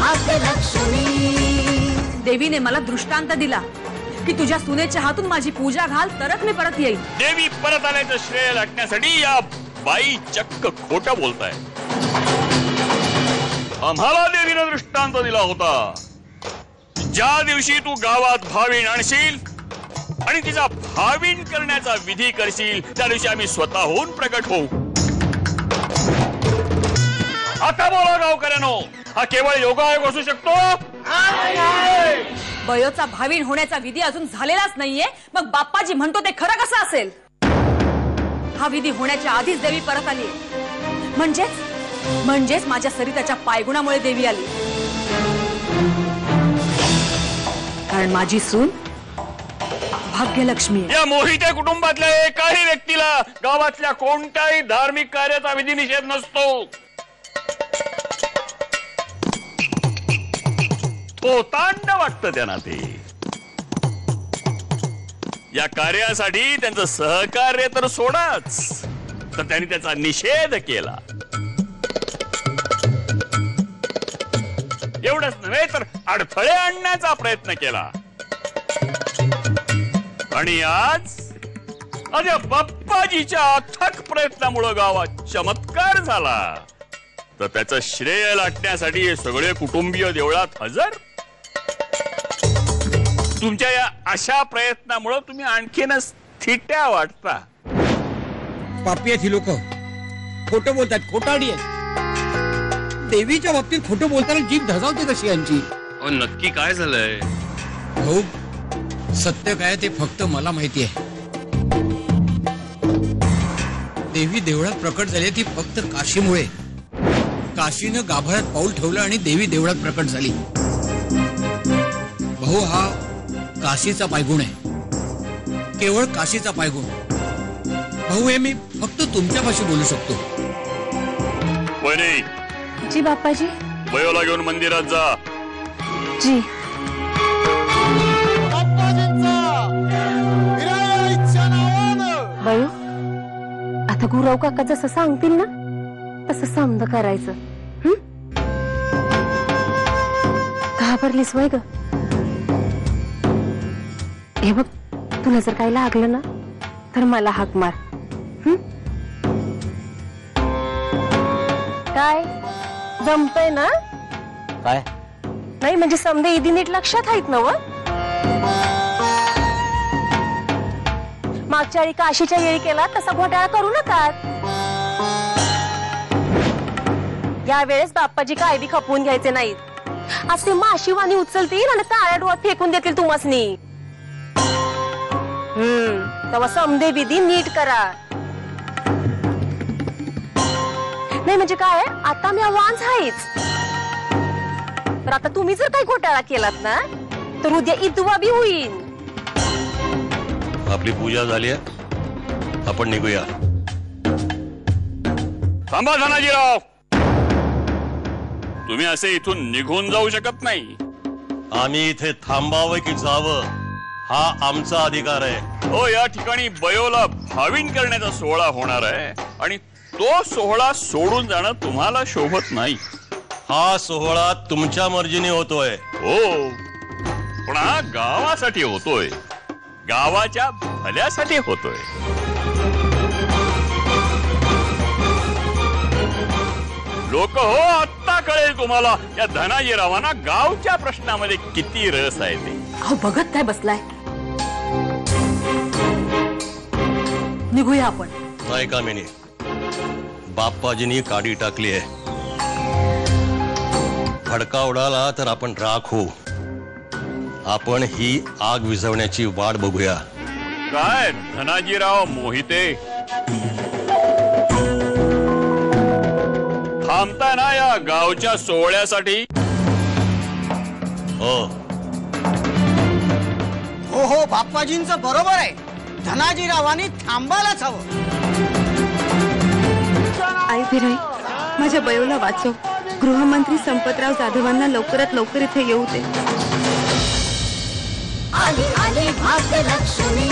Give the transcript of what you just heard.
भाग्यलक्ष्मी। देवीने मला दृष्टांत दिला की तुझ्या सुनेच्या हातून माझी पूजा घाल तरच मी परत येईल। देवी परत आल्याचं श्रेय लाटण्यासाठी या बाई चक्क खोटं बोलताय। आम्हाला देवीने दृष्टांत दिला होता, ज्या दिवशी तू गावात भाविण आणशील आणि तिचा भाविण करण्याचा विधी करशील त्या दिवशी आम्ही स्वतःहून प्रकट होऊ। आता बोला गावकऱ्यांनो, हा केवळ योगायोग असू शकतो? बयोचा भाविण होण्याचा विधी अजून झालेलाच नाहीये, मग बाप्पाजी म्हणतो ते खरं कसं असेल? हा विधी होण्याच्या आधीच देवी परत आली, म्हणजेच माझ्या सरिताच्या पायगुणामुळे देवी आली। कारण माझी सून भाग्यलक्ष्मी। या मोहिते कुटुंबातल्या एकाही व्यक्तीला गावातल्या कोणत्याही धार्मिक कार्याचा विधी निषेध नसतो। थोतांड वाटतं त्यांना ते। या कार्यासाठी त्यांचं सहकार्य तर सोडाच, तर त्यांनी त्याचा निषेध केला। एवढंच नव्हे तर अडथळे आणण्याचा प्रयत्न केला। आणि आज या बाप्पाजीच्या अथक प्रयत्नामुळे गावात चमत्कार झाला, तर त्याचं श्रेय लाटण्यासाठी हे सगळे कुटुंबीय देवळात हजर। तुमच्या या अशा प्रयत्नामुळे तुम्ही आणखीनच थिट्या वाटता। पापी आहेत ही लोक, खोटं बोलतात, खोटाडी आहेत। देवीच्या बाबतीत खोटं बोलताना जीभ धजावते कशी यांची? नक्की काय झालंय भाऊ? सत्य काय ते फक्त मला माहिती आहे। देवी देवळात प्रकट झाली ती फक्त काशीमुळे। काशीनं गाभाऱ्यात पाऊल ठेवलं आणि देवी देवळात प्रकट झाली। भाऊ, हा काशीचा पायगुण आहे, केवळ काशीचा पायगुण। भाऊ, हे मी फक्त तुमच्यापाशी बोलू शकतो। वहिनी, जी बाप्पाजी। बयोला घेऊन मंदिरात जा। जी। बयो, आता गुरव काका जसं सांगतील ना तसं समज करायचं। घाबरलीस वय ग? हे बघ, तुला जर काही लागलं ना तर मला हाक मार। काय जमतय ना? काय नाही म्हणजे समजे इदी नीट लक्षात आहेत ना? मागच्या वेळी काशीच्या येळी केला तसा घोटाळा करू नका। या वेळेस बाप्पाजी काय बी खपवून घ्यायचे नाहीत। आज ते माशीवाणी उचलतील आणि काळ्या डोळ्यात फेकून देतील तुम्हासनी। तेव्हा समदे विधी नीट करा। नाही म्हणजे काय, आता मी आवाज आहेच, तर आता तुम्ही जर काही घोटाळा केलात ना तर उद्या इदवा बी होईल। आपली पूजा झाली आहे, आपण निघूया। थांबा धनाजीराव, तुम्ही असे इथून निघून जाऊ शकत नाही। आम्ही इथे थांबावं की जावं हा आमचा अधिकार आहे। हो, या ठिकाणी बयोला भाविण करण्याचा सोहळा होणार आहे आणि तो सोहळा सोडून जाणं तुम्हाला शोभत नाही। हा सोहळा तुमच्या मर्जीने होतोय। हो, पण हा गावासाठी होतोय, गावाच्या भल्यासाठी होतोय। लोक हो, आत्ता कळेल तुम्हाला या धनाजीरावांना गावच्या प्रश्नामध्ये किती रस आहे ते। अहो, बघत काय बसलाय? निघूया आपण। नाही कामिनी, बाप्पाजींनी काडी टाकली आहे। भडका उडाला तर आपण राख होऊ। आपण ही आग विझवण्याची वाट बघूया। काय धनाजीराव मोहिते, थांबता ना या गावच्या सोहळ्यासाठी? हो हो हो, बाप्पाजींचं बरोबर आहे, धनाजीरावांनी थांबायलाच हवं। आई फिराई, माझ्या बयोला वाचव। गृहमंत्री संपतराव जाधवांना लवकरात लवकर इथे येऊ दे। आली आली भाग्यलक्ष्मी।